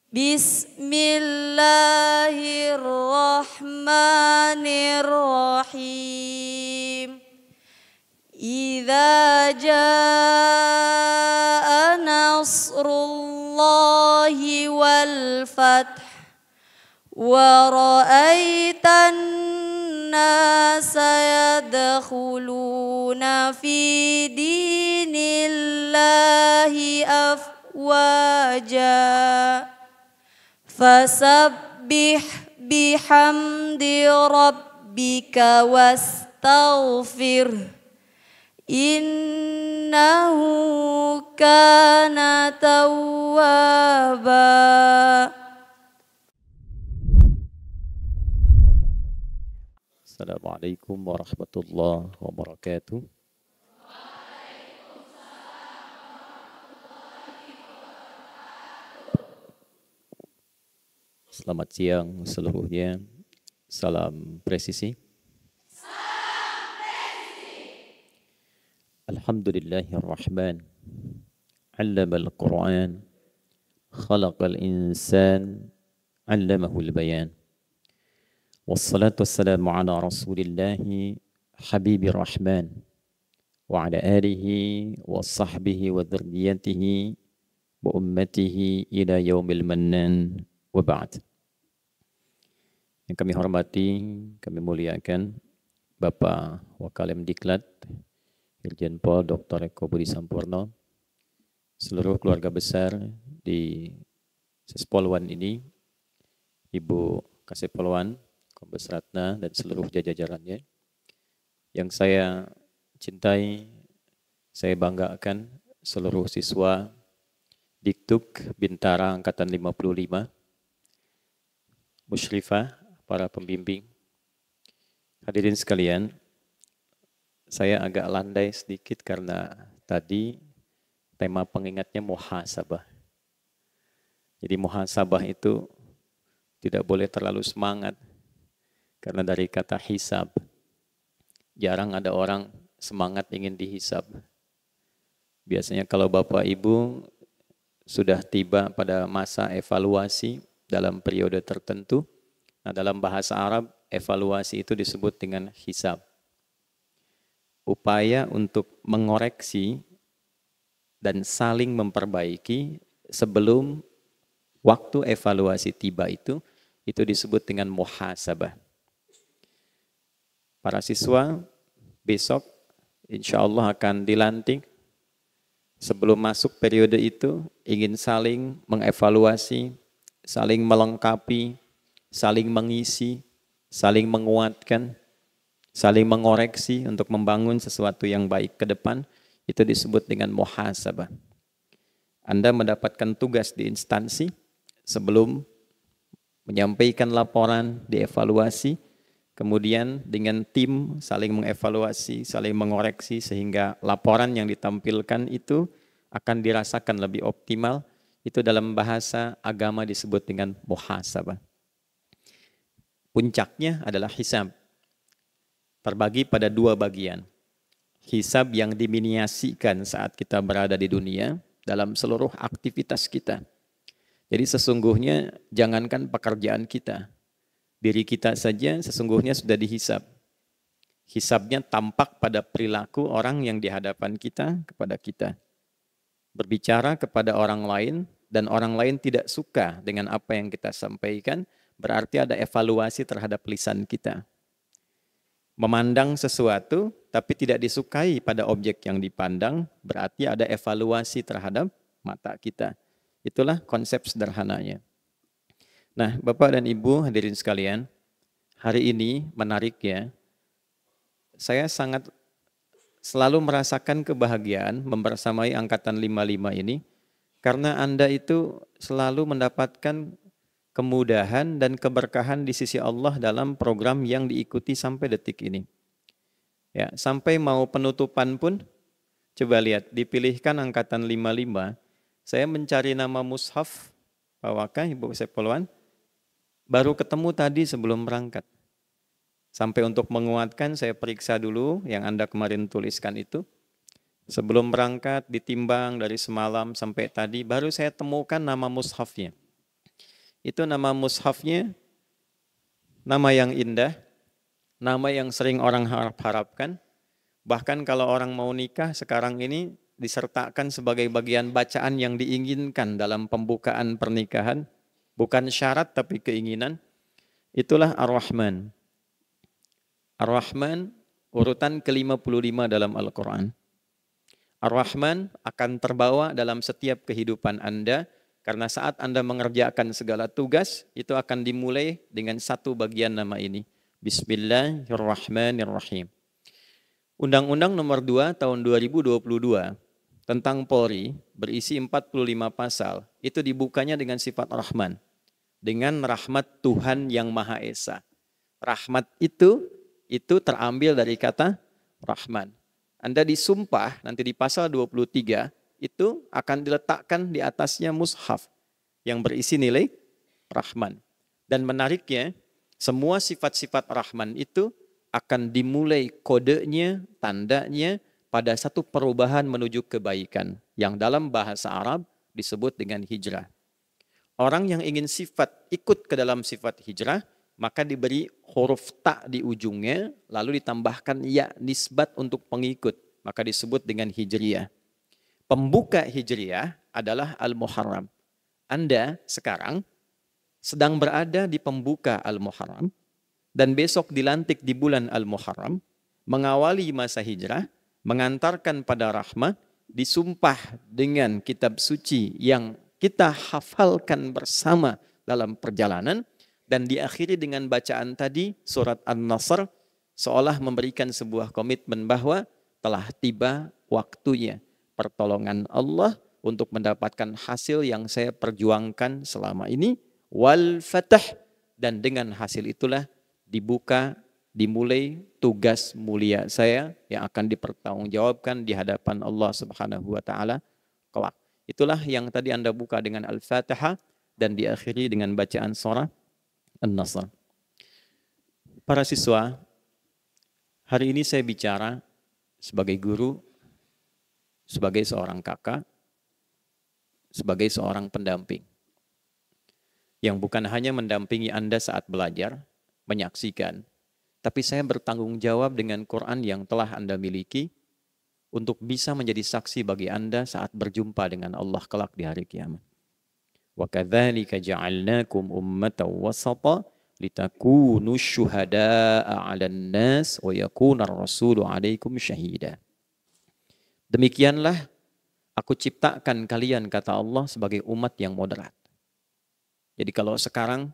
Bismillahirrahmanirrahim. Idza jaa nasrullahi wal fath wa ra'aitan nasa yadkhuluna fi dinillahi afwaja fasabbih bihamdi rabbika wastaghfir innahu kana tawwaba. Assalamualaikum warahmatullahi wabarakatuh. Selamat siang seluruhnya. Salam presisi. Alhamdulillahirrahman. Allamal Qur'an. Khalaqal insan. Allamahul bayan. Wassalatu wassalamu ala rasulillahi habibir rahman wa ala alihi wa sahbihi wa dzurriyyatihi wa ummatihi ila yaumil mannan wa ba'd. Yang kami hormati, kami muliakan Bapak Wakalim Diklat Irjen Pol Dr. Eko Budi Sampurno, seluruh keluarga besar di Sespolwan ini, Ibu Kasepolwan, Kombes Ratna dan seluruh jajarannya yang saya cintai, saya banggakan, seluruh siswa Diktuk Bintara Angkatan 55, Musyrifah, para pembimbing, hadirin sekalian, saya agak landai sedikit karena tadi tema pengingatnya muhasabah. Jadi muhasabah itu tidak boleh terlalu semangat. Karena dari kata hisab, jarang ada orang semangat ingin dihisab. Biasanya kalau Bapak Ibu sudah tiba pada masa evaluasi dalam periode tertentu, nah dalam bahasa Arab, evaluasi itu disebut dengan hisab. Upaya untuk mengoreksi dan saling memperbaiki sebelum waktu evaluasi tiba itu disebut dengan muhasabah. Para siswa besok insya Allah akan dilantik. Sebelum masuk periode itu ingin saling mengevaluasi, saling melengkapi, saling mengisi, saling menguatkan, saling mengoreksi untuk membangun sesuatu yang baik ke depan. Itu disebut dengan muhasabah. Anda mendapatkan tugas di instansi sebelum menyampaikan laporan, dievaluasi, kemudian dengan tim saling mengevaluasi, saling mengoreksi sehingga laporan yang ditampilkan itu akan dirasakan lebih optimal. Itu dalam bahasa agama disebut dengan muhasabah. Puncaknya adalah hisab. Terbagi pada dua bagian. Hisab yang diminiasikan saat kita berada di dunia dalam seluruh aktivitas kita. Jadi sesungguhnya jangankan pekerjaan kita, diri kita saja sesungguhnya sudah dihisab. Hisabnya tampak pada perilaku orang yang di hadapan kita kepada kita. Berbicara kepada orang lain dan orang lain tidak suka dengan apa yang kita sampaikan, berarti ada evaluasi terhadap lisan kita. Memandang sesuatu tapi tidak disukai pada objek yang dipandang, berarti ada evaluasi terhadap mata kita. Itulah konsep sederhananya. Nah, Bapak dan Ibu hadirin sekalian, hari ini menarik ya, saya sangat selalu merasakan kebahagiaan membersamai Angkatan 55 ini, karena Anda itu selalu mendapatkan kemudahan dan keberkahan di sisi Allah dalam program yang diikuti sampai detik ini. Ya, sampai mau penutupan pun, coba lihat, dipilihkan Angkatan 55, saya mencari nama mushaf, Pak Waka, Ibu Sepolwan, baru ketemu tadi sebelum berangkat. Sampai untuk menguatkan saya periksa dulu yang Anda kemarin tuliskan itu. Sebelum berangkat ditimbang dari semalam sampai tadi baru saya temukan nama mushafnya. itu nama mushafnya, nama yang indah, nama yang sering orang harap-harapkan. Bahkan kalau orang mau nikah sekarang ini disertakan sebagai bagian bacaan yang diinginkan dalam pembukaan pernikahan. Bukan syarat tapi keinginan. Itulah Ar-Rahman. Ar-Rahman urutan ke-55 dalam Al-Quran. Ar-Rahman akan terbawa dalam setiap kehidupan Anda, karena saat Anda mengerjakan segala tugas, itu akan dimulai dengan satu bagian nama ini. Bismillahirrahmanirrahim. Undang-Undang nomor 2 tahun 2022 tentang Polri berisi 45 pasal. Itu dibukanya dengan sifat Rahman. Dengan rahmat Tuhan yang Maha Esa. Rahmat itu terambil dari kata Rahman. Anda disumpah nanti di pasal 23 itu akan diletakkan di atasnya mushaf yang berisi nilai Rahman. Dan menariknya, semua sifat-sifat Rahman itu akan dimulai kodenya, tandanya pada satu perubahan menuju kebaikan yang dalam bahasa Arab disebut dengan hijrah. Orang yang ingin ikut ke dalam sifat hijrah, maka diberi huruf ta di ujungnya, lalu ditambahkan ya nisbat untuk pengikut, maka disebut dengan hijriyah. Pembuka hijriyah adalah Al-Muharram. Anda sekarang sedang berada di pembuka Al-Muharram, dan besok dilantik di bulan Al-Muharram, mengawali masa hijrah, mengantarkan pada rahmat, disumpah dengan kitab suci yang kita hafalkan bersama dalam perjalanan, dan diakhiri dengan bacaan tadi surat An-Nasr, seolah memberikan sebuah komitmen bahwa telah tiba waktunya pertolongan Allah untuk mendapatkan hasil yang saya perjuangkan selama ini, wal fatah, dan dengan hasil itulah dimulai tugas mulia saya yang akan dipertanggungjawabkan di hadapan Allah Subhanahu wa taala kelak. Itulah yang tadi Anda buka dengan Al-Fatihah dan diakhiri dengan bacaan surah An-Nasr. Para siswa, hari ini saya bicara sebagai guru, sebagai seorang kakak, sebagai seorang pendamping. Yang bukan hanya mendampingi Anda saat belajar, menyaksikan, tapi saya bertanggung jawab dengan Quran yang telah Anda miliki untuk bisa menjadi saksi bagi Anda saat berjumpa dengan Allah kelak di hari kiamat. وَكَذَلِكَ جَعَلْنَاكُمْ أُمَّةً وَسَطًا لِتَكُونُوا شُهَدَاءَ عَلَى النَّاسِ وَيَكُونَ الرَّسُولُ عَلَيْكُمْ شَهِيدًا. Demikianlah aku ciptakan kalian, kata Allah, sebagai umat yang moderat. Jadi kalau sekarang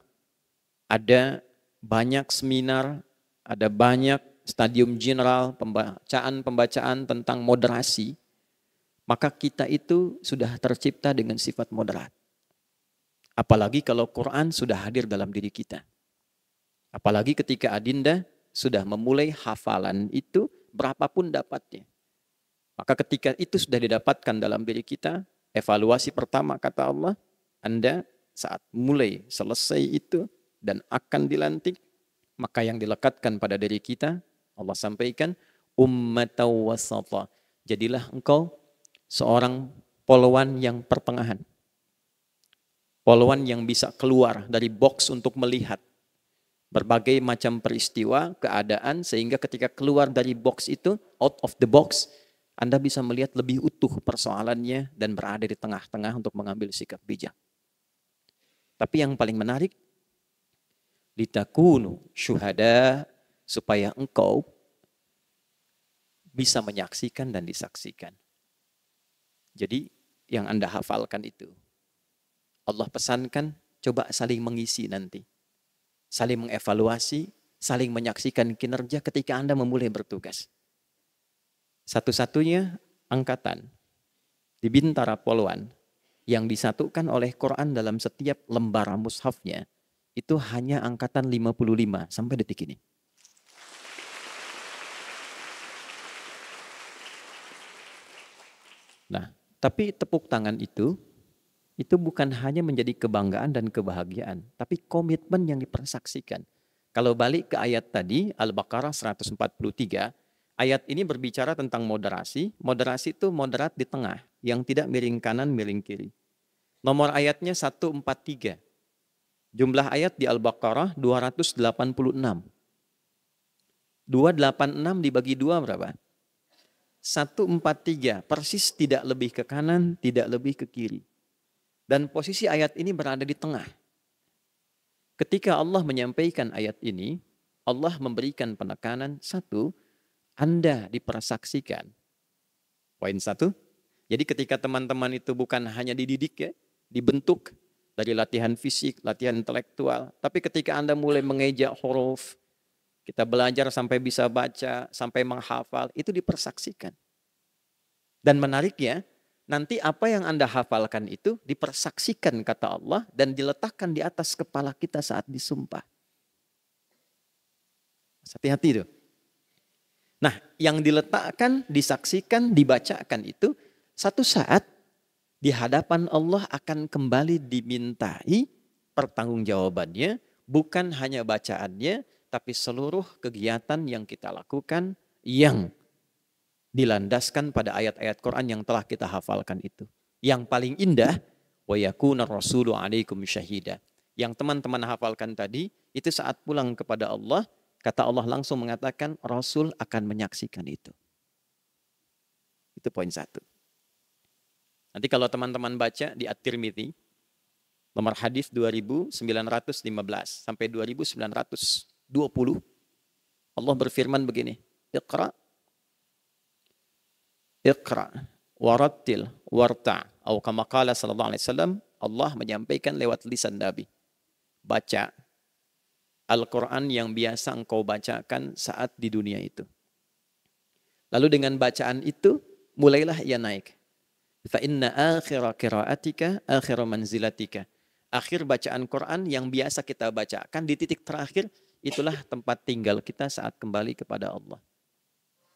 ada banyak seminar, ada banyak stadium general, pembacaan tentang moderasi, maka kita itu sudah tercipta dengan sifat moderat. Apalagi kalau Quran sudah hadir dalam diri kita. Apalagi ketika Adinda sudah memulai hafalan itu, berapapun dapatnya. Maka ketika itu sudah didapatkan dalam diri kita, evaluasi pertama kata Allah, Anda saat mulai selesai itu dan akan dilantik, maka yang dilekatkan pada diri kita, Allah sampaikan, ummatan wasata. Jadilah engkau seorang polwan yang pertengahan. Polwan yang bisa keluar dari box untuk melihat berbagai macam peristiwa, keadaan, sehingga ketika keluar dari box itu, out of the box, Anda bisa melihat lebih utuh persoalannya dan berada di tengah-tengah untuk mengambil sikap bijak. Tapi yang paling menarik, litakunu syuhada, supaya engkau bisa menyaksikan dan disaksikan. Jadi yang Anda hafalkan itu, Allah pesankan, coba saling mengisi nanti. Saling mengevaluasi, saling menyaksikan kinerja ketika Anda memulai bertugas. Satu-satunya angkatan di Bintara Polwan yang disatukan oleh Quran dalam setiap lembar mushafnya, itu hanya angkatan 55 sampai detik ini. Nah, tapi tepuk tangan itu bukan hanya menjadi kebanggaan dan kebahagiaan, tapi komitmen yang dipersaksikan. Kalau balik ke ayat tadi, Al-Baqarah 143, ayat ini berbicara tentang moderasi. Moderasi itu moderat di tengah, yang tidak miring kanan, miring kiri. Nomor ayatnya 143. Jumlah ayat di Al-Baqarah 286. 286 dibagi 2 berapa? 143, persis tidak lebih ke kanan, tidak lebih ke kiri. Dan posisi ayat ini berada di tengah. Ketika Allah menyampaikan ayat ini, Allah memberikan penekanan satu, Anda dipersaksikan. Poin satu, jadi ketika teman-teman itu bukan hanya dididik ya, dibentuk dari latihan fisik, latihan intelektual, tapi ketika Anda mulai mengejak huruf, kita belajar sampai bisa baca, sampai menghafal, itu dipersaksikan. Dan menariknya, nanti apa yang Anda hafalkan itu dipersaksikan kata Allah dan diletakkan di atas kepala kita saat disumpah. Hati-hati itu. Nah, yang diletakkan, disaksikan, dibacakan itu satu saat di hadapan Allah akan kembali dimintai pertanggungjawabannya, bukan hanya bacaannya, tapi seluruh kegiatan yang kita lakukan yang dilandaskan pada ayat-ayat Quran yang telah kita hafalkan itu. Yang paling indah, wa yakuna rasulu alaikum syahida. Yang teman-teman hafalkan tadi, itu saat pulang kepada Allah, kata Allah langsung mengatakan, Rasul akan menyaksikan itu. Itu poin satu. Nanti kalau teman-teman baca di At-Tirmidzi, nomor hadis 2915 sampai 2920, Allah berfirman begini, Iqra warattil warta' atau kama qala sallallahu alaihi wasallam, Allah menyampaikan lewat lisan Nabi. Baca Al-Quran yang biasa engkau bacakan saat di dunia itu. Lalu dengan bacaan itu, mulailah ia naik. Fa inna akhira qiraatika akhira manzilatika. Akhir bacaan Quran yang biasa kita bacakan di titik terakhir, itulah tempat tinggal kita saat kembali kepada Allah.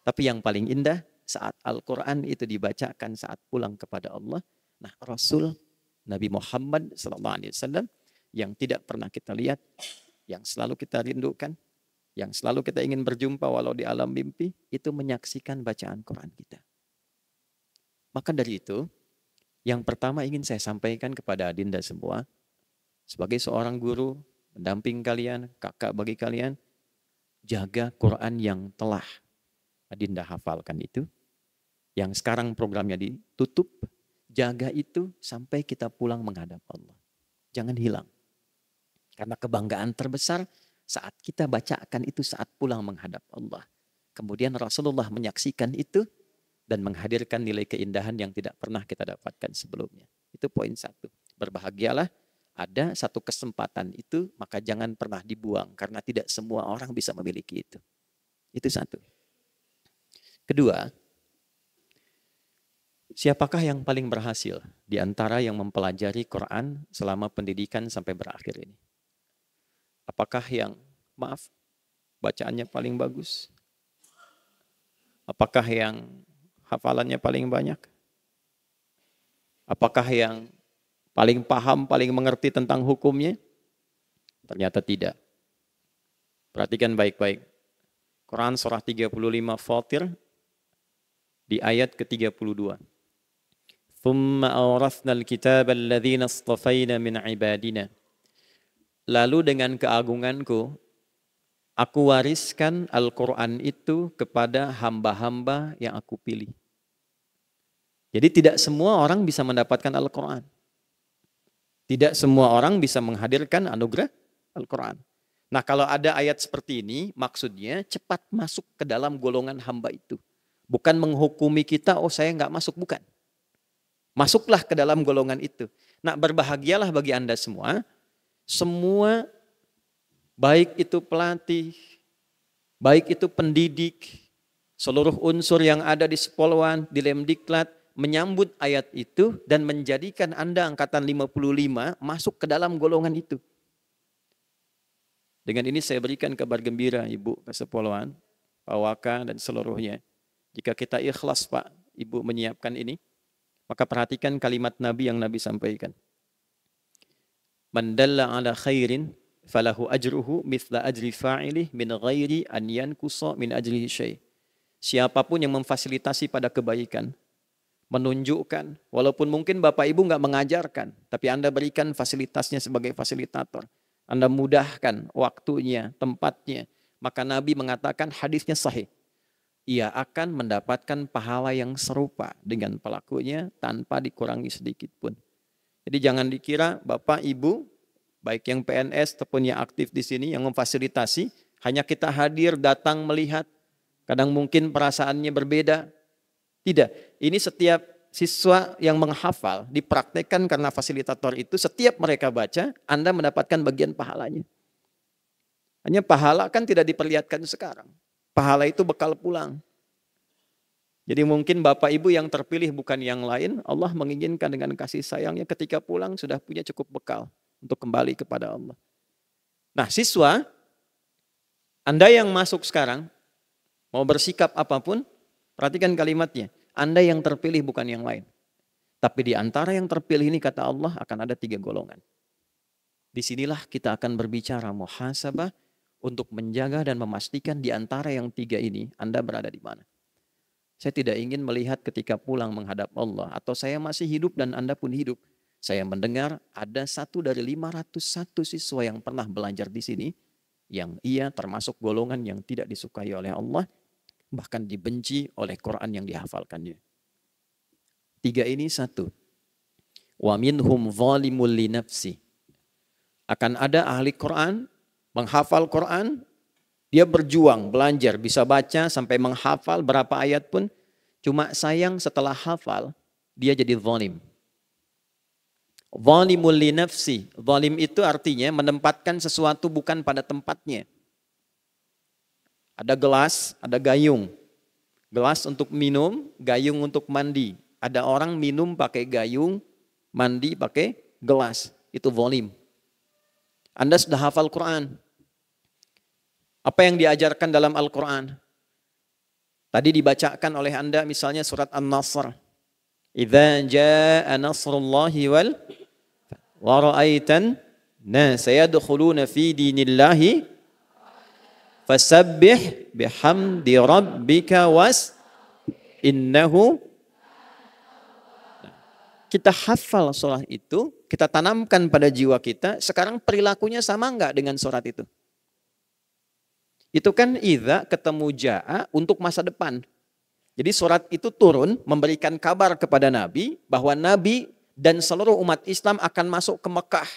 Tapi yang paling indah, saat Al-Quran itu dibacakan saat pulang kepada Allah. Nah, Rasul Nabi Muhammad SAW yang tidak pernah kita lihat, yang selalu kita rindukan, yang selalu kita ingin berjumpa walau di alam mimpi, itu menyaksikan bacaan Quran kita. Maka dari itu, yang pertama ingin saya sampaikan kepada adinda semua, sebagai seorang guru, pendamping kalian, kakak bagi kalian, jaga Quran yang telah adinda hafalkan itu, yang sekarang programnya ditutup, jaga itu sampai kita pulang menghadap Allah. Jangan hilang. Karena kebanggaan terbesar saat kita bacakan itu saat pulang menghadap Allah. Kemudian Rasulullah menyaksikan itu, dan menghadirkan nilai keindahan yang tidak pernah kita dapatkan sebelumnya. Itu poin satu. Berbahagialah, ada satu kesempatan itu, maka jangan pernah dibuang, karena tidak semua orang bisa memiliki itu. Itu satu. Kedua, siapakah yang paling berhasil di antara yang mempelajari Quran selama pendidikan sampai berakhir ini? Apakah yang, bacaannya paling bagus? Apakah yang hafalannya paling banyak? Apakah yang paling paham, paling mengerti tentang hukumnya? Ternyata tidak. Perhatikan baik-baik. Quran surah 35 Fatir di ayat ke-32. Thumma awrathna al-kitaba alladhina astafayna min ibadina. Lalu dengan keagunganku, aku wariskan Al-Quran itu kepada hamba-hamba yang aku pilih. Jadi tidak semua orang bisa mendapatkan Al-Quran. Tidak semua orang bisa menghadirkan anugerah Al-Quran. Nah, kalau ada ayat seperti ini, maksudnya cepat masuk ke dalam golongan hamba itu. Bukan menghukumi kita, oh saya nggak masuk, bukan. Masuklah ke dalam golongan itu. Nah, berbahagialah bagi Anda semua baik itu pelatih, baik itu pendidik, seluruh unsur yang ada di Sepolwan, di Lemdiklat, menyambut ayat itu dan menjadikan Anda angkatan 55 masuk ke dalam golongan itu. Dengan ini saya berikan kabar gembira Ibu Kesepolwan, Pak Waka dan seluruhnya. Jika kita ikhlas Pak, Ibu menyiapkan ini, maka perhatikan kalimat Nabi yang Nabi sampaikan. Man dalla ala khairin falahu ajruhu mithla ajri fa'ilih min ghairi an yankusa min ajrihi syai'. Siapapun yang memfasilitasi pada kebaikan, menunjukkan, walaupun mungkin Bapak Ibu nggak mengajarkan, tapi Anda berikan fasilitasnya sebagai fasilitator, Anda mudahkan waktunya, tempatnya. Maka Nabi mengatakan hadisnya sahih. Ia akan mendapatkan pahala yang serupa dengan pelakunya tanpa dikurangi sedikit pun. Jadi jangan dikira Bapak, Ibu, baik yang PNS ataupun yang aktif di sini, yang memfasilitasi, hanya kita hadir, datang, melihat. Kadang mungkin perasaannya berbeda. Tidak, ini setiap siswa yang menghafal, dipraktekkan karena fasilitator itu, setiap mereka baca, Anda mendapatkan bagian pahalanya. Hanya pahala kan tidak diperlihatkan sekarang. Pahala itu bekal pulang. Jadi mungkin Bapak Ibu yang terpilih bukan yang lain, Allah menginginkan dengan kasih sayangnya ketika pulang sudah punya cukup bekal untuk kembali kepada Allah. Nah siswa, Anda yang masuk sekarang, mau bersikap apapun, perhatikan kalimatnya. Anda yang terpilih bukan yang lain. Tapi di antara yang terpilih ini kata Allah akan ada 3 golongan. Disinilah kita akan berbicara muhasabah untuk menjaga dan memastikan di antara yang 3 ini Anda berada di mana. Saya tidak ingin melihat ketika pulang menghadap Allah atau saya masih hidup dan Anda pun hidup. Saya mendengar ada 1 dari 501 siswa yang pernah belajar di sini yang ia termasuk golongan yang tidak disukai oleh Allah, bahkan dibenci oleh Quran yang dihafalkannya. 3 ini 1. Wa minhum zalimul li nafsi. Akan ada ahli Quran, menghafal Quran, dia berjuang, belajar, bisa baca sampai menghafal berapa ayat pun. Cuma sayang setelah hafal, dia jadi zalim. Zalimul li nafsi. Zalim itu artinya menempatkan sesuatu bukan pada tempatnya. Ada gelas, ada gayung. Gelas untuk minum, gayung untuk mandi. Ada orang minum pakai gayung, mandi pakai gelas. Itu zalim. Anda sudah hafal Quran. Apa yang diajarkan dalam Al-Quran? Tadi dibacakan oleh Anda misalnya surat An-Nasr. Idza jaa nasrullahi wal wa ra'aitan nasa yadkhuluna fi dinillahi fasabbih bihamdi rabbika was innahu. Kita hafal surah itu, kita tanamkan pada jiwa kita, sekarang perilakunya sama enggak dengan surat itu? Itu kan idza ketemu jaa untuk masa depan. Jadi surat itu turun memberikan kabar kepada Nabi bahwa Nabi dan seluruh umat Islam akan masuk ke Mekah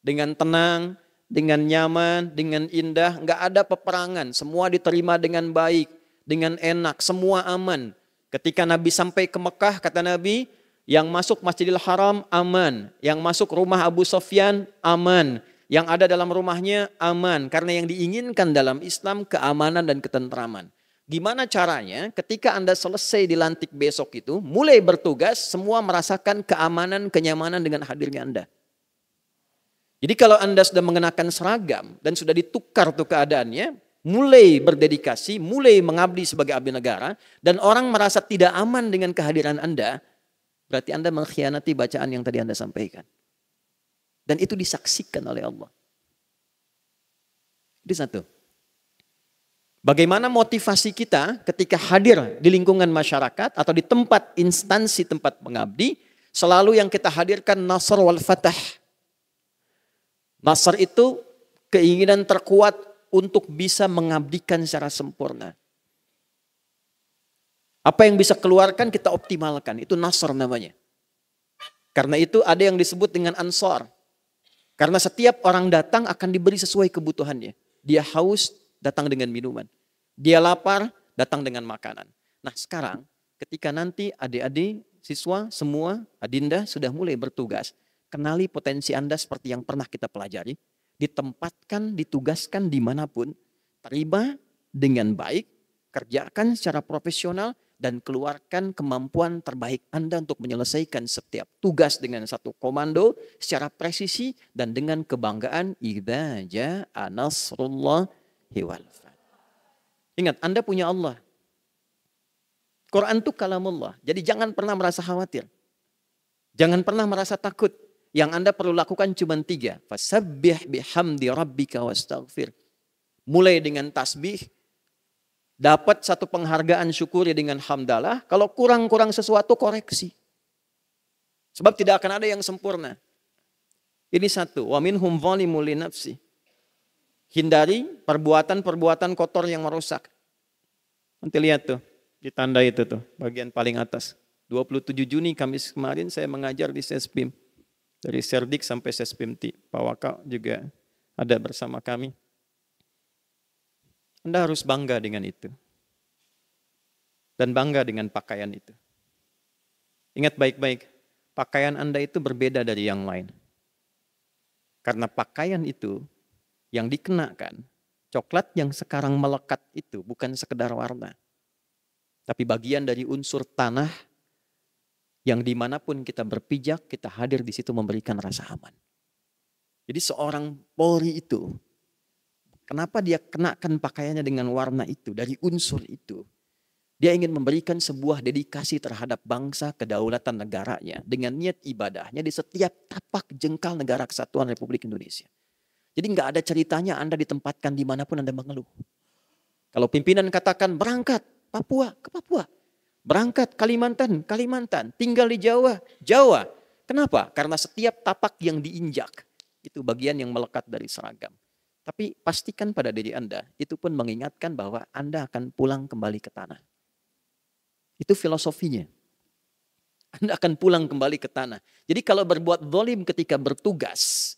dengan tenang, dengan nyaman, dengan indah, enggak ada peperangan, semua diterima dengan baik, dengan enak, semua aman. Ketika Nabi sampai ke Mekah, kata Nabi, yang masuk Masjidil Haram aman, yang masuk rumah Abu Sufyan aman, yang ada dalam rumahnya aman. Karena yang diinginkan dalam Islam keamanan dan ketentraman. Gimana caranya ketika Anda selesai dilantik besok itu, mulai bertugas, semua merasakan keamanan, kenyamanan dengan hadirnya Anda. Jadi kalau Anda sudah mengenakan seragam dan sudah ditukar tuh keadaannya, mulai berdedikasi, mulai mengabdi sebagai abdi negara, dan orang merasa tidak aman dengan kehadiran Anda, berarti Anda mengkhianati bacaan yang tadi Anda sampaikan. Dan itu disaksikan oleh Allah. Itu 1. Bagaimana motivasi kita ketika hadir di lingkungan masyarakat atau di tempat instansi tempat mengabdi, selalu yang kita hadirkan nasr wal fatah. Nasr itu keinginan terkuat untuk bisa mengabdikan secara sempurna. Apa yang bisa keluarkan kita optimalkan, itu nasr namanya. Karena itu ada yang disebut dengan ansar. Karena setiap orang datang akan diberi sesuai kebutuhannya. Dia haus, datang dengan minuman. Dia lapar, datang dengan makanan. Nah sekarang ketika nanti adik-adik, siswa, semua, adinda sudah mulai bertugas. Kenali potensi Anda seperti yang pernah kita pelajari. Ditempatkan, ditugaskan dimanapun. Terima dengan baik, kerjakan secara profesional, dan keluarkan kemampuan terbaik Anda untuk menyelesaikan setiap tugas dengan satu komando secara presisi dan dengan kebanggaan. Idza jaa nasrullahi wal fath. Ingat, Anda punya Allah. Quran itu kalamullah. Jadi jangan pernah merasa khawatir. Jangan pernah merasa takut. Yang Anda perlu lakukan cuma 3. Fasabbih bihamdi rabbika wastaghfir. Mulai dengan tasbih. Dapat satu penghargaan syukuri dengan hamdalah. Kalau kurang-kurang sesuatu koreksi. Sebab tidak akan ada yang sempurna. Ini satu. Wa minhum zalimun li nafsi. Hindari perbuatan-perbuatan kotor yang merusak. Nanti lihat tuh, di tanda itu tuh, bagian paling atas. 27 Juni Kamis kemarin saya mengajar di Sespim. Dari Serdik sampai Sespimti. Pak Waka juga ada bersama kami. Anda harus bangga dengan itu. Dan bangga dengan pakaian itu. Ingat baik-baik, pakaian Anda itu berbeda dari yang lain. Karena pakaian itu yang dikenakan, coklat yang sekarang melekat itu bukan sekedar warna. Tapi bagian dari unsur tanah yang dimanapun kita berpijak, kita hadir di situ memberikan rasa aman. Jadi seorang Polri itu, kenapa dia kenakan pakaiannya dengan warna itu, dari unsur itu? Dia ingin memberikan sebuah dedikasi terhadap bangsa kedaulatan negaranya dengan niat ibadahnya di setiap tapak jengkal negara kesatuan Republik Indonesia. Jadi nggak ada ceritanya Anda ditempatkan dimanapun Anda mengeluh. Kalau pimpinan katakan berangkat Papua, ke Papua. Berangkat Kalimantan, Kalimantan. Tinggal di Jawa, Jawa. Kenapa? Karena setiap tapak yang diinjak, itu bagian yang melekat dari seragam. Tapi pastikan pada diri Anda, itu pun mengingatkan bahwa Anda akan pulang kembali ke tanah. Itu filosofinya. Anda akan pulang kembali ke tanah. Jadi kalau berbuat zalim ketika bertugas,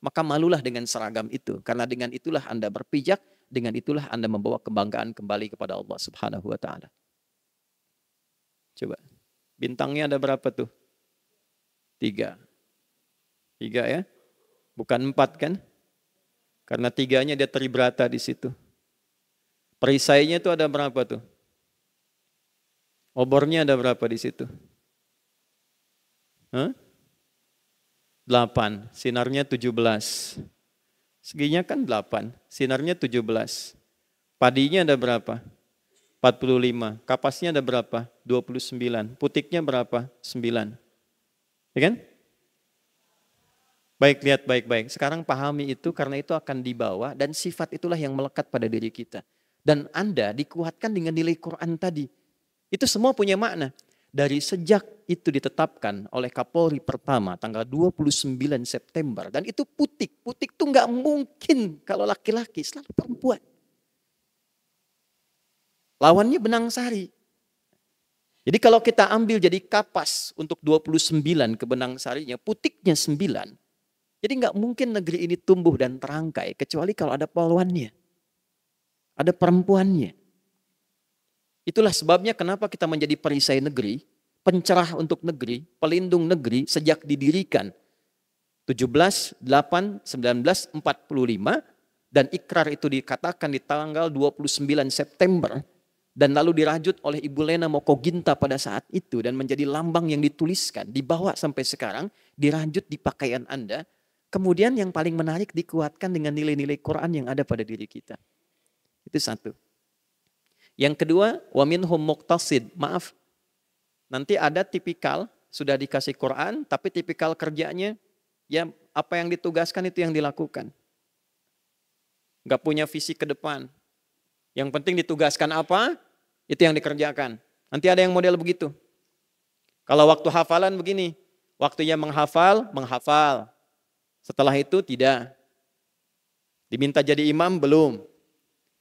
maka malulah dengan seragam itu. Karena dengan itulah Anda berpijak, dengan itulah Anda membawa kebanggaan kembali kepada Allah Subhanahu wa Ta'ala. Coba, bintangnya ada berapa tuh? 3. 3 ya? Bukan 4 kan? Karena 3-nya dia tribrata di situ. Perisainya itu ada berapa tuh? Obornya ada berapa di situ? 8, sinarnya 17. Seginya kan 8, sinarnya 17. Padinya ada berapa? 45. Kapasnya ada berapa? 29. Putiknya berapa? 9. Ya kan? Baik, lihat baik-baik. Sekarang pahami itu karena itu akan dibawa dan sifat itulah yang melekat pada diri kita. Dan Anda dikuatkan dengan nilai Quran tadi. Itu semua punya makna. Dari sejak itu ditetapkan oleh Kapolri pertama tanggal 29 September. Dan itu putik. Putik itu nggak mungkin kalau laki-laki, selalu perempuan. Lawannya benang sari. Jadi kalau kita ambil jadi kapas untuk 29 ke benang sarinya, putiknya 9. Jadi nggak mungkin negeri ini tumbuh dan terangkai kecuali kalau ada polwannya. Ada perempuannya. Itulah sebabnya kenapa kita menjadi perisai negeri, pencerah untuk negeri, pelindung negeri sejak didirikan 17/8/1945 dan ikrar itu dikatakan di tanggal 29 September dan lalu dirajut oleh Ibu Lena Mokoginta pada saat itu dan menjadi lambang yang dituliskan, dibawa sampai sekarang, dirajut di pakaian Anda. Kemudian yang paling menarik dikuatkan dengan nilai-nilai Quran yang ada pada diri kita. Itu satu. Yang kedua, wa minhum muqtasid. Maaf, nanti ada tipikal, sudah dikasih Quran, tapi tipikal kerjanya, ya apa yang ditugaskan itu yang dilakukan. Gak punya visi ke depan. Yang penting ditugaskan apa, itu yang dikerjakan. Nanti ada yang model begitu. Kalau waktu hafalan begini, waktunya menghafal, menghafal. Setelah itu tidak. Diminta jadi imam, belum.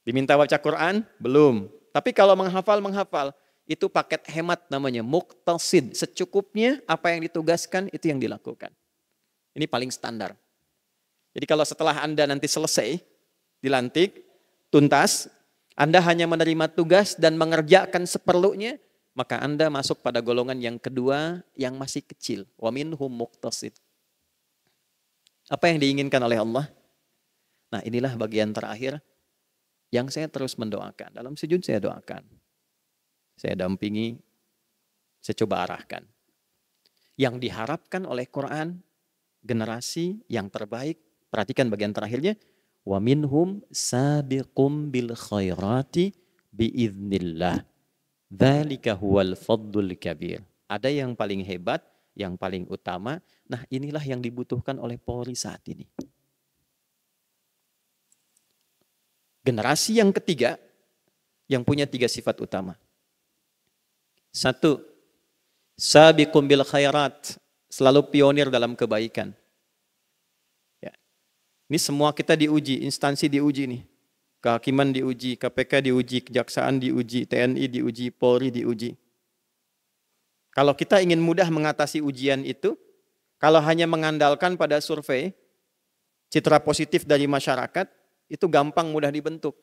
Diminta baca Quran, belum. Tapi kalau menghafal, itu paket hemat namanya, muqtasid. Secukupnya apa yang ditugaskan itu yang dilakukan. Ini paling standar. Jadi kalau setelah Anda nanti selesai, dilantik, tuntas, Anda hanya menerima tugas dan mengerjakan seperlunya, maka Anda masuk pada golongan yang kedua yang masih kecil. Wa minhum muqtasid. Apa yang diinginkan oleh Allah? Nah inilah bagian terakhir yang saya terus mendoakan. Dalam sujud saya doakan. Saya dampingi, saya coba arahkan. Yang diharapkan oleh Quran, generasi yang terbaik, perhatikan bagian terakhirnya, wa minhum sabiqum bil khairati biiznillah. Dzalika huwal fadlul kabir. Ada yang paling hebat, yang paling utama. Nah inilah yang dibutuhkan oleh Polri saat ini. Generasi yang ketiga yang punya 3 sifat utama. 1, sabiqum bil khairat, selalu pionir dalam kebaikan. Ini semua kita diuji, instansi diuji nih. Kehakiman diuji, KPK diuji, kejaksaan diuji, TNI diuji, Polri diuji. Kalau kita ingin mudah mengatasi ujian itu, kalau hanya mengandalkan pada survei, citra positif dari masyarakat, itu gampang mudah dibentuk.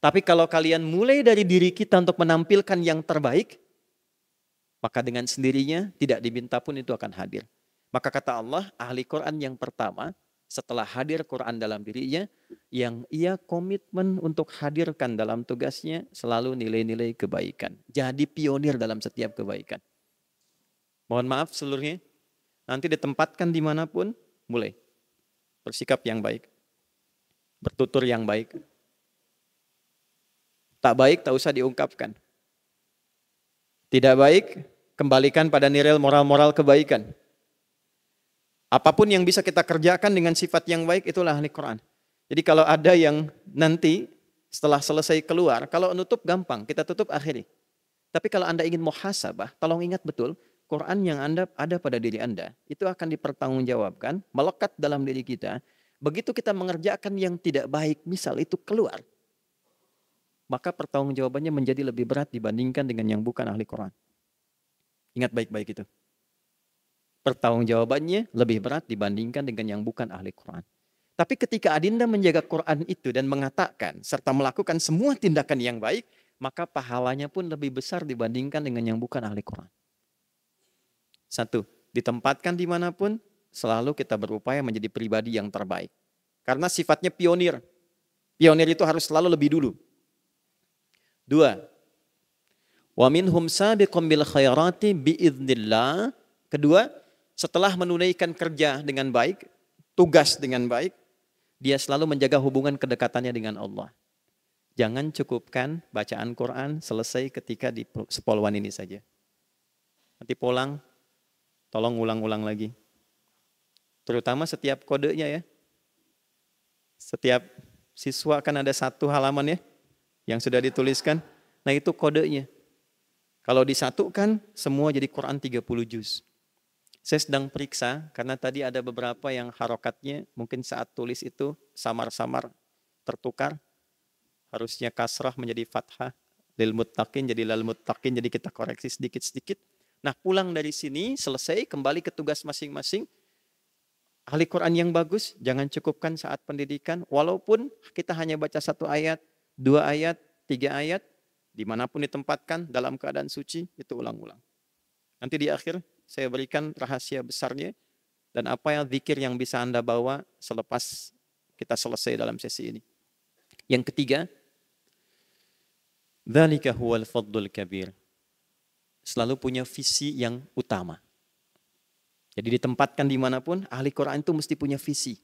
Tapi kalau kalian mulai dari diri kita untuk menampilkan yang terbaik, maka dengan sendirinya tidak diminta pun itu akan hadir. Maka kata Allah, ahli Quran yang pertama, setelah hadir Quran dalam dirinya, yang ia komitmen untuk hadirkan dalam tugasnya selalu nilai-nilai kebaikan. Jadi pionir dalam setiap kebaikan. Mohon maaf seluruhnya, nanti ditempatkan dimanapun, mulai. Bersikap yang baik. Bertutur yang baik. Tak baik, tak usah diungkapkan. Tidak baik, kembalikan pada nilai moral-moral kebaikan. Apapun yang bisa kita kerjakan dengan sifat yang baik, itulah ahli Quran. Jadi kalau ada yang nanti setelah selesai keluar, kalau nutup gampang, kita tutup akhiri. Tapi kalau Anda ingin muhasabah, tolong ingat betul, Quran yang Anda ada pada diri Anda, itu akan dipertanggungjawabkan, melekat dalam diri kita. Begitu kita mengerjakan yang tidak baik, misal itu keluar, maka pertanggungjawabannya menjadi lebih berat dibandingkan dengan yang bukan ahli Quran. Ingat baik-baik itu. Pertanggungjawabannya lebih berat dibandingkan dengan yang bukan ahli Quran. Tapi ketika adinda menjaga Quran itu dan mengatakan serta melakukan semua tindakan yang baik, maka pahalanya pun lebih besar dibandingkan dengan yang bukan ahli Quran. Satu, ditempatkan dimanapun, selalu kita berupaya menjadi pribadi yang terbaik. Karena sifatnya pionir. Pionir itu harus selalu lebih dulu. Dua, wa minhum sabiqun bil khairati biiznillah. Kedua, setelah menunaikan kerja dengan baik, tugas dengan baik, dia selalu menjaga hubungan kedekatannya dengan Allah. Jangan cukupkan bacaan Quran selesai ketika di sepoluan ini saja. Nanti pulang, tolong ulang-ulang lagi. Terutama setiap kodenya ya. Setiap siswa kan ada satu halaman ya, yang sudah dituliskan. Nah itu kodenya. Kalau disatukan, semua jadi Quran 30 juz. Saya sedang periksa, karena tadi ada beberapa yang harokatnya, mungkin saat tulis itu samar-samar tertukar. Harusnya kasrah menjadi fathah, lil muttaqin jadi lal muttaqin, jadi kita koreksi sedikit-sedikit. Nah pulang dari sini, selesai, kembali ke tugas masing-masing. Ahli Quran yang bagus, jangan cukupkan saat pendidikan, walaupun kita hanya baca 1 ayat, 2 ayat, 3 ayat, dimanapun ditempatkan dalam keadaan suci, itu ulang-ulang. Nanti di akhir, saya berikan rahasia besarnya dan apa yang zikir yang bisa Anda bawa selepas kita selesai dalam sesi ini. Yang ketiga, dzalika huwal fadlul kabir. Selalu punya visi yang utama. Jadi ditempatkan dimanapun, ahli Quran itu mesti punya visi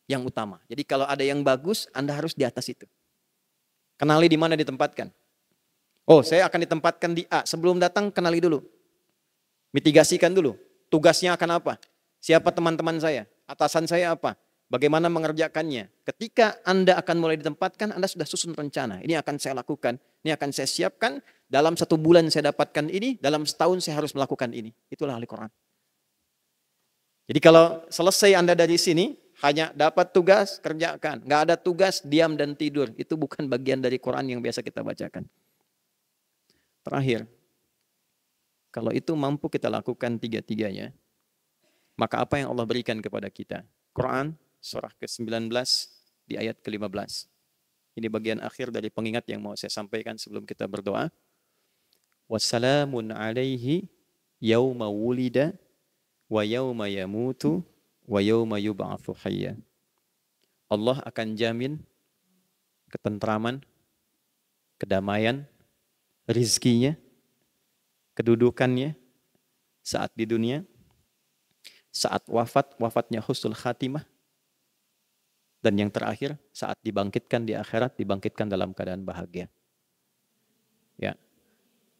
yang utama. Jadi kalau ada yang bagus, Anda harus di atas itu. Kenali di mana ditempatkan. Oh, saya akan ditempatkan di A. Sebelum datang, kenali dulu. Mitigasikan dulu, tugasnya akan apa? Siapa teman-teman saya? Atasan saya apa? Bagaimana mengerjakannya? Ketika Anda akan mulai ditempatkan, Anda sudah susun rencana. Ini akan saya lakukan, ini akan saya siapkan. Dalam 1 bulan saya dapatkan ini, dalam setahun saya harus melakukan ini. Itulah ahli Quran. Jadi kalau selesai Anda dari sini, hanya dapat tugas, kerjakan. Nggak ada tugas, diam dan tidur. Itu bukan bagian dari Quran yang biasa kita bacakan. Terakhir, kalau itu mampu kita lakukan 3-tiganya, maka apa yang Allah berikan kepada kita? Quran, surah ke-19, di ayat ke-15. Ini bagian akhir dari pengingat yang mau saya sampaikan sebelum kita berdoa. Wassalamun alaihi yawma wulida, wa yawma yamutu, wa yawma yub'atsu hayya. Allah akan jamin ketentraman, kedamaian, rizkinya, kedudukannya saat di dunia, saat wafatnya husnul khatimah, dan yang terakhir saat dibangkitkan di akhirat, dibangkitkan dalam keadaan bahagia. Ya,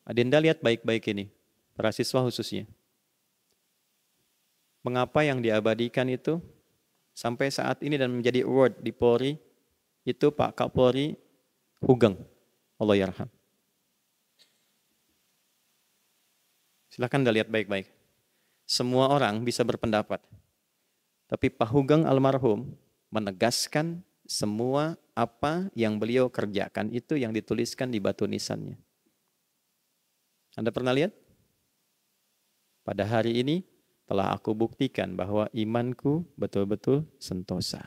adinda lihat baik-baik ini, para siswa khususnya. Mengapa yang diabadikan itu sampai saat ini dan menjadi award di Polri itu Pak Kapolri Hugeng, Allah yarham. Silahkan Anda lihat baik-baik. Semua orang bisa berpendapat. Tapi Pak Hugeng almarhum menegaskan semua apa yang beliau kerjakan itu yang dituliskan di batu nisannya. Anda pernah lihat? Pada hari ini telah aku buktikan bahwa imanku betul-betul sentosa.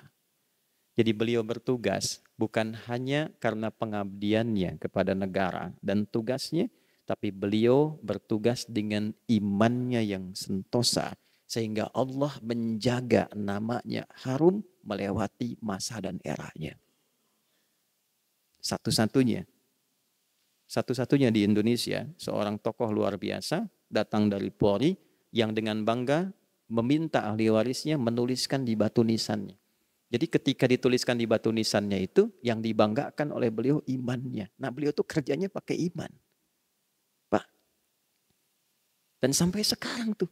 Jadi beliau bertugas bukan hanya karena pengabdiannya kepada negara dan tugasnya, tapi beliau bertugas dengan imannya yang sentosa. Sehingga Allah menjaga namanya harum melewati masa dan eranya. Satu-satunya di Indonesia, seorang tokoh luar biasa datang dari Polri yang dengan bangga meminta ahli warisnya menuliskan di batu nisannya. Jadi ketika dituliskan di batu nisannya itu, yang dibanggakan oleh beliau imannya. Nah beliau tuh kerjanya pakai iman. Pak. Dan sampai sekarang tuh,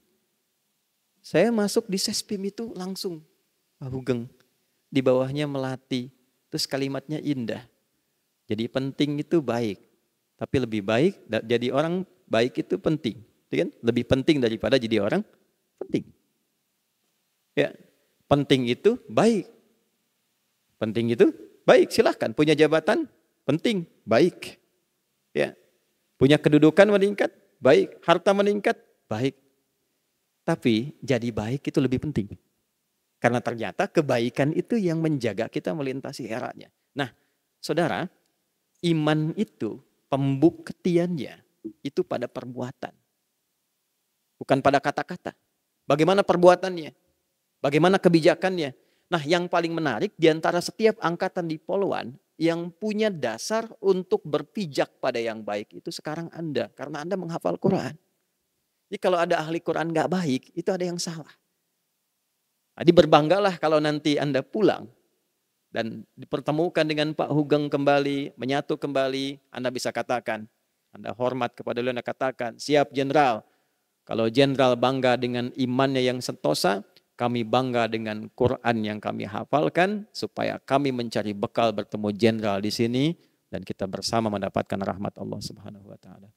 saya masuk di Sespim itu langsung, Pak Hugeng. Di bawahnya Melati, terus kalimatnya indah. Jadi penting itu baik. Tapi lebih baik, jadi orang baik itu penting. Kan? Lebih penting daripada jadi orang penting. Ya, penting itu baik. Penting itu baik, silahkan. Punya jabatan, penting, baik. Ya, punya kedudukan meningkat, baik. Harta meningkat, baik. Tapi jadi baik itu lebih penting. Karena ternyata kebaikan itu yang menjaga kita melintasi eranya. Nah, saudara, iman itu pembuktiannya itu pada perbuatan. Bukan pada kata-kata. Bagaimana perbuatannya? Bagaimana kebijakannya? Nah, yang paling menarik di antara setiap angkatan di Poluan yang punya dasar untuk berpijak pada yang baik itu sekarang Anda. Karena Anda menghafal Quran. Jadi kalau ada ahli Quran nggak baik, itu ada yang salah. Jadi berbanggalah kalau nanti Anda pulang dan dipertemukan dengan Pak Hugeng kembali, menyatu kembali, Anda bisa katakan, Anda hormat kepada beliau, Anda katakan, siap jenderal. Kalau jenderal bangga dengan imannya yang sentosa, kami bangga dengan Quran yang kami hafalkan, supaya kami mencari bekal bertemu jenderal di sini, dan kita bersama mendapatkan rahmat Allah Subhanahu wa Ta'ala.